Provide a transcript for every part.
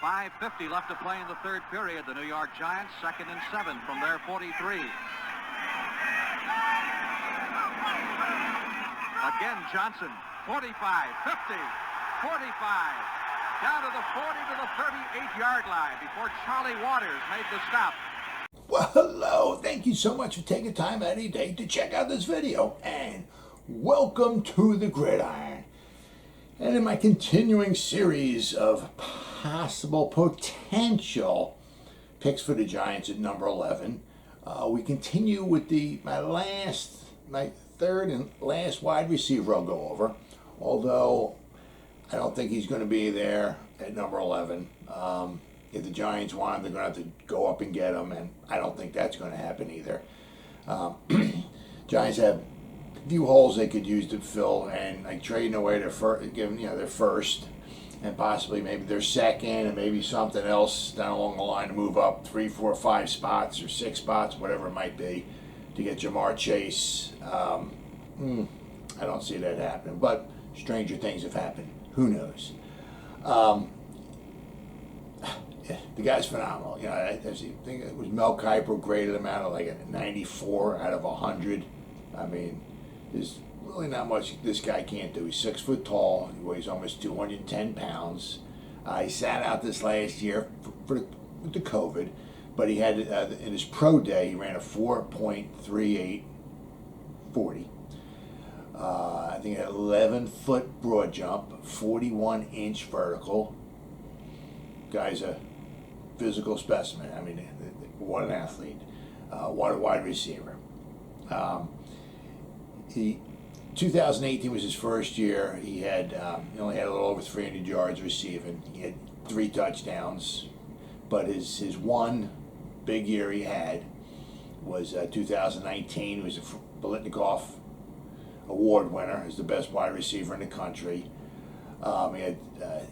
5:50 left to play in the third period. The New York Giants 2nd and 7 from their 43. Again, Johnson, 45, 50, 45, down to the 40 to the 38-yard line before Charlie Waters made the stop. Well, hello. Thank you so much for taking time out of your day to check out this video. And welcome to the Gridiron. And in my continuing series of possible potential picks for the Giants at number 11, we continue with my third and last wide receiver I'll go over. Although I don't think he's going to be there at number 11. If the Giants want him, they're going to have to go up and get him, and I don't think that's going to happen either. Giants have a few holes they could use to fill, and like trading away their their first, and possibly maybe their second, and maybe something else down along the line to move up 3, 4, 5 spots or 6 spots, whatever it might be, to get Jamar Chase. I don't see that happening, but stranger things have happened. Who knows? The guy's phenomenal. You know, I think it was Mel Kiper graded him out of like a 94 out of 100. I mean, there's really not much this guy can't do. He's 6 foot tall. He weighs almost 210 pounds. He sat out this last year with the COVID, but he had in his pro day he ran a 4.38 40. I think an 11-foot broad jump, 41-inch vertical. Guy's a physical specimen. I mean, what an athlete. What a wide receiver. 2018 was his first year. He only had a little over 300 yards receiving. He had 3 touchdowns. But his one big year he had was 2019. He was a Bolitnikoff Award winner as the best wide receiver in the country. He had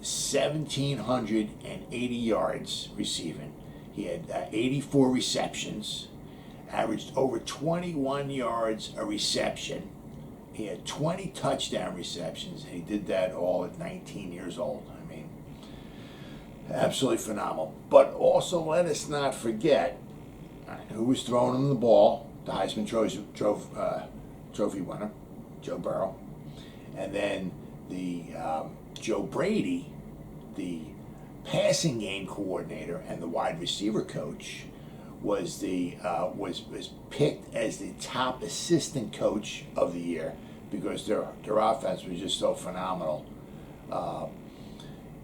1,780 yards receiving. He had 84 receptions, averaged over 21 yards a reception. He had 20 touchdown receptions, and he did that all at 19 years old. I mean, absolutely phenomenal. But also, let us not forget who was throwing him the ball, the Heisman Trophy winner, Joe Burrow, and then the Joe Brady, the passing game coordinator and the wide receiver coach, was picked as the top assistant coach of the year because their offense was just so phenomenal.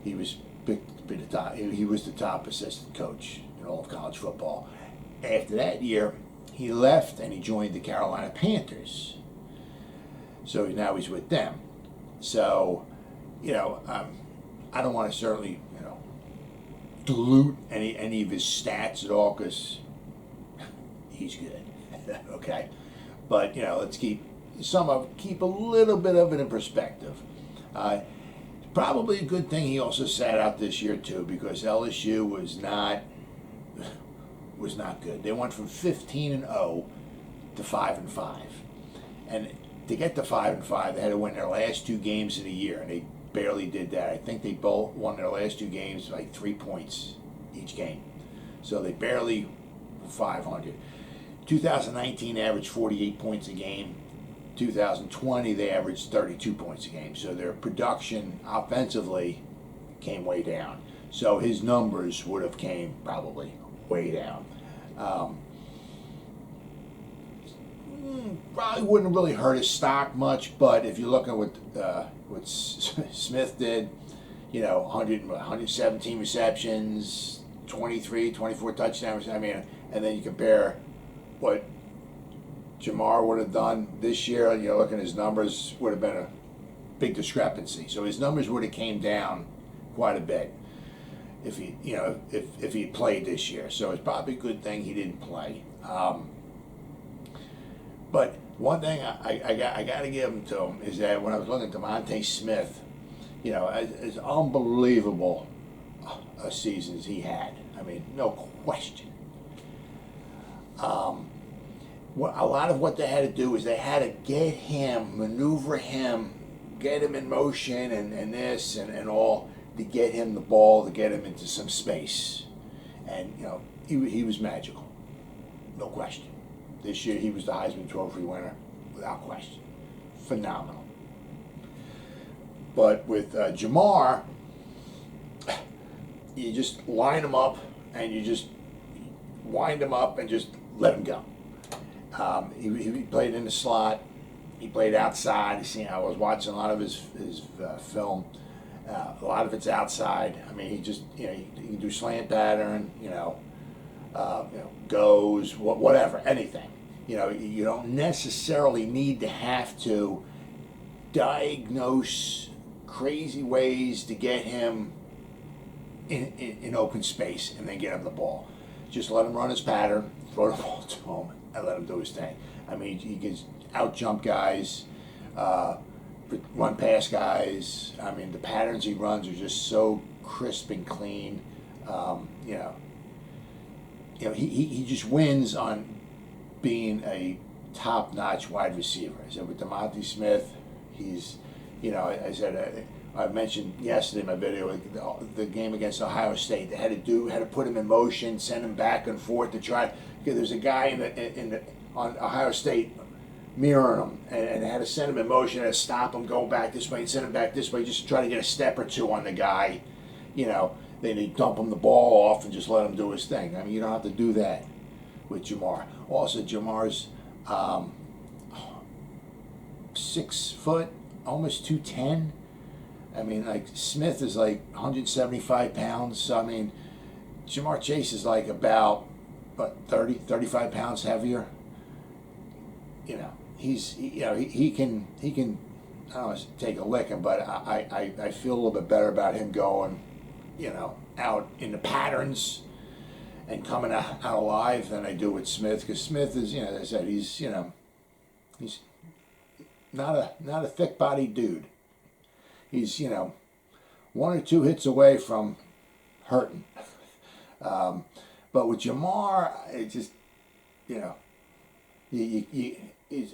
He was picked to be the top. He was the top assistant coach in all of college football. After that year, he left and he joined the Carolina Panthers. So now he's with them. So, I don't want to certainly, dilute any of his stats at all because he's good. Okay, but let's keep a little bit of it in perspective. Probably a good thing he also sat out this year too because LSU was not good. They went from 15-0 to 5-5, and to get to 5-5, they had to win their last 2 games of the year, and they barely did that. I think they both won their last 2 games by 3 points each game, so they barely were 500. 2019 averaged 48 points a game. 2020 they averaged 32 points a game. So their production offensively came way down. So his numbers would have came probably way down. Probably wouldn't really hurt his stock much, but if you look at what Smith did, 117 receptions, 24 touchdowns. I mean, and then you compare what Jamar would have done this year. Looking at his numbers, would have been a big discrepancy. So his numbers would have came down quite a bit if he played this year. So it's probably a good thing he didn't play. But one thing I got to give him to him is that when I was looking at DeVonta Smith, as unbelievable a season as he had. I mean, no question. A lot of what they had to do is they had to get him, maneuver him, get him in motion and this and all to get him the ball, to get him into some space. And, he was magical. No question. This year he was the Heisman Trophy winner, without question. Phenomenal. But with Jamar, you just line him up and you just wind him up and just let him go. He played in the slot. He played outside. I was watching a lot of his film. A lot of it's outside. I mean, he can do slant pattern, goes, whatever, anything. You don't necessarily need to have to diagnose crazy ways to get him in open space and then get him the ball. Just let him run his pattern, throw the ball to him, and let him do his thing. I mean, he can out-jump guys, run past guys. I mean, the patterns he runs are just so crisp and clean. He just wins on being a top-notch wide receiver. I said with DeVonta Smith, he's, I mentioned yesterday in my video the game against Ohio State. They had to put him in motion, send him back and forth to try. Because there's a guy on Ohio State mirroring him, and had to send him in motion, had to stop him, go back this way, and send him back this way, just to try to get a step or two on the guy. Then they dump him the ball off and just let him do his thing. I mean, you don't have to do that with Jamar. Also, Jamar's 6 foot, almost 210. I mean, like, Smith is like 175 pounds. So, I mean, Jamar Chase is like about, 35 pounds heavier. He can I don't know, take a licking, but I feel a little bit better about him going, out in the patterns and coming out alive than I do with Smith, because Smith is, as I said, he's not a thick-bodied dude. He's, 1 or 2 hits away from hurting. But with Jamar, it just, he's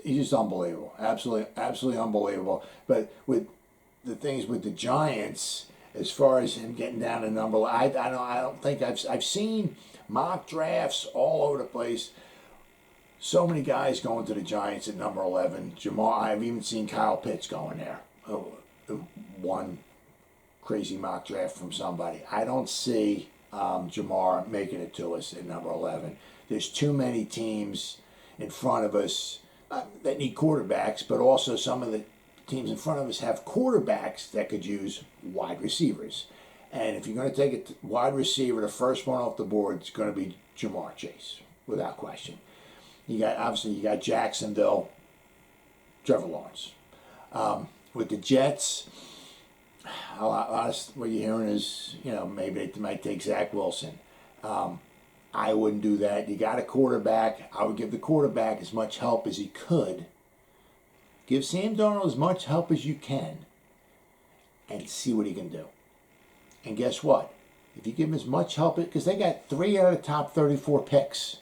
just unbelievable. Absolutely unbelievable. But with the things with the Giants, as far as him getting down to number, I don't think I've seen mock drafts all over the place. So many guys going to the Giants at number 11. Jamar, I've even seen Kyle Pitts going there. One crazy mock draft from somebody. I don't see Jamar making it to us at number 11. There's too many teams in front of us that need quarterbacks, but also some of the teams in front of us have quarterbacks that could use wide receivers. And if you're going to take a wide receiver, the first one off the board is going to be Jamar Chase, without question. You got Jacksonville, Trevor Lawrence. With the Jets, a lot of what you're hearing is, maybe they might take Zach Wilson. I wouldn't do that. You got a quarterback. I would give the quarterback as much help as he could. Give Sam Darnold as much help as you can and see what he can do. And guess what? If you give him as much help, because they got 3 out of the top 34 picks,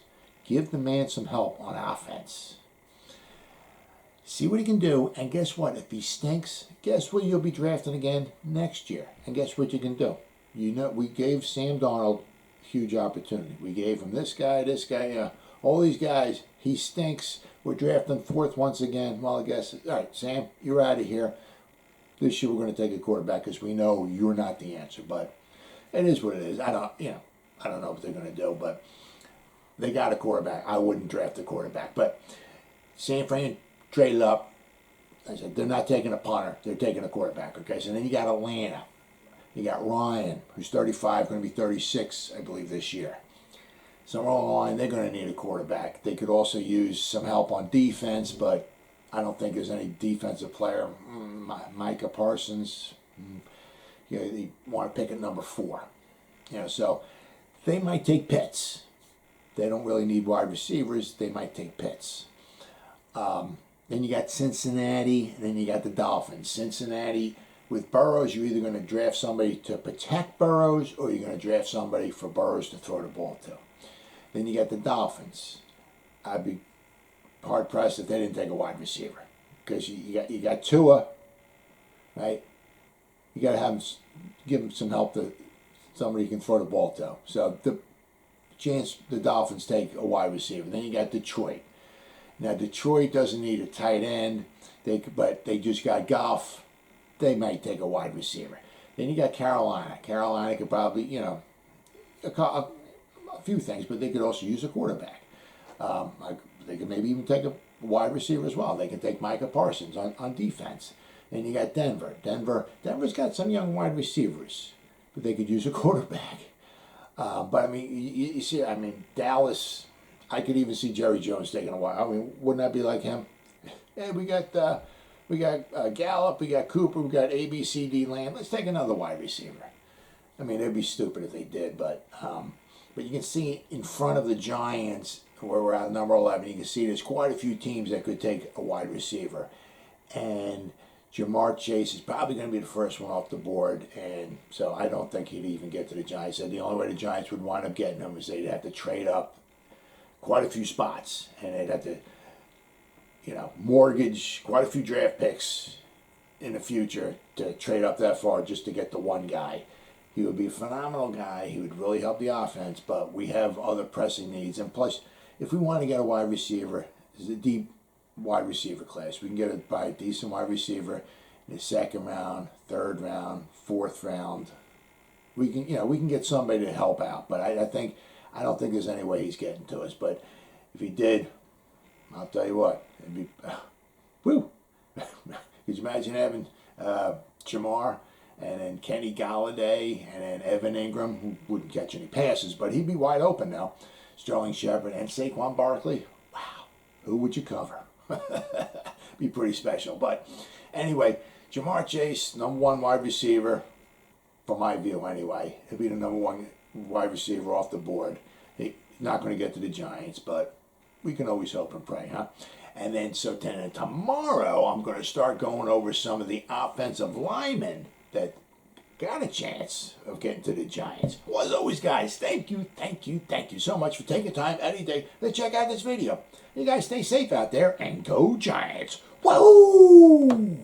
give the man some help on offense. See what he can do, and guess what? If he stinks, guess what you'll be drafting again next year. And guess what you can do? We gave Sam Darnold huge opportunity. We gave him this guy, all these guys. He stinks. We're drafting 4th once again. Well, I guess, all right, Sam, you're out of here. This year we're going to take a quarterback because we know you're not the answer. But it is what it is. I don't know what they're going to do, but they got a quarterback. I wouldn't draft a quarterback. But San Fran traded up. I said, they're not taking a punter. They're taking a quarterback. Okay, so then you got Atlanta. You got Ryan, who's 35, going to be 36, I believe, this year. Somewhere along the line, they're going to need a quarterback. They could also use some help on defense, but I don't think there's any defensive player. Micah Parsons, they want to pick at number 4. So they might take Pitts. They don't really need wide receivers. They might take Pitts. Then you got Cincinnati, and then you got the Dolphins. Cincinnati, with Burrows, you're either going to draft somebody to protect Burrows or you're going to draft somebody for Burrows to throw the ball to. Then you got the Dolphins. I'd be hard-pressed if they didn't take a wide receiver, because you got Tua, right? you got to give him some help to somebody you can throw the ball to. So the chance the Dolphins take a wide receiver. Then you got Detroit. Now Detroit doesn't need a tight end, but they just got Goff. They might take a wide receiver. Then you got Carolina. Carolina could probably, a few things, but they could also use a quarterback. They could maybe even take a wide receiver as well. They can take Micah Parsons on defense. Then you got Denver. Denver's got some young wide receivers, but they could use a quarterback. But I mean, you see, I mean, Dallas. I could even see Jerry Jones taking a wide. I mean, wouldn't that be like him? Hey, we got Gallup, we got Cooper, we got ABCD Lamb. Let's take another wide receiver. I mean, it'd be stupid if they did, but you can see in front of the Giants, where we're at number 11, you can see there's quite a few teams that could take a wide receiver, and Jamar Chase is probably going to be the first one off the board, and so I don't think he'd even get to the Giants. And the only way the Giants would wind up getting him is they'd have to trade up quite a few spots, and they'd have to, mortgage quite a few draft picks in the future to trade up that far just to get the one guy. He would be a phenomenal guy. He would really help the offense, but we have other pressing needs. And plus, if we want to get a wide receiver, it's a deep wide receiver class. We can get a decent wide receiver in the second round, third round, fourth round. We can get somebody to help out, but I don't think there's any way he's getting to us. But if he did, I'll tell you what, it'd be, woo. Could you imagine having Jamar and then Kenny Golladay and then Evan Ingram, who wouldn't catch any passes, but he'd be wide open now. Sterling Shepard and Saquon Barkley. Wow, who would you cover? Be pretty special. But anyway, Jamar Chase, number one wide receiver, from my view anyway. He'll be the number one wide receiver off the board. He's not going to get to the Giants, but we can always hope and pray, huh? And then, tomorrow I'm going to start going over some of the offensive linemen that got a chance of getting to the Giants. Well, as always, guys, thank you so much for taking time out of your day to check out this video. You guys stay safe out there and go Giants. Whoa!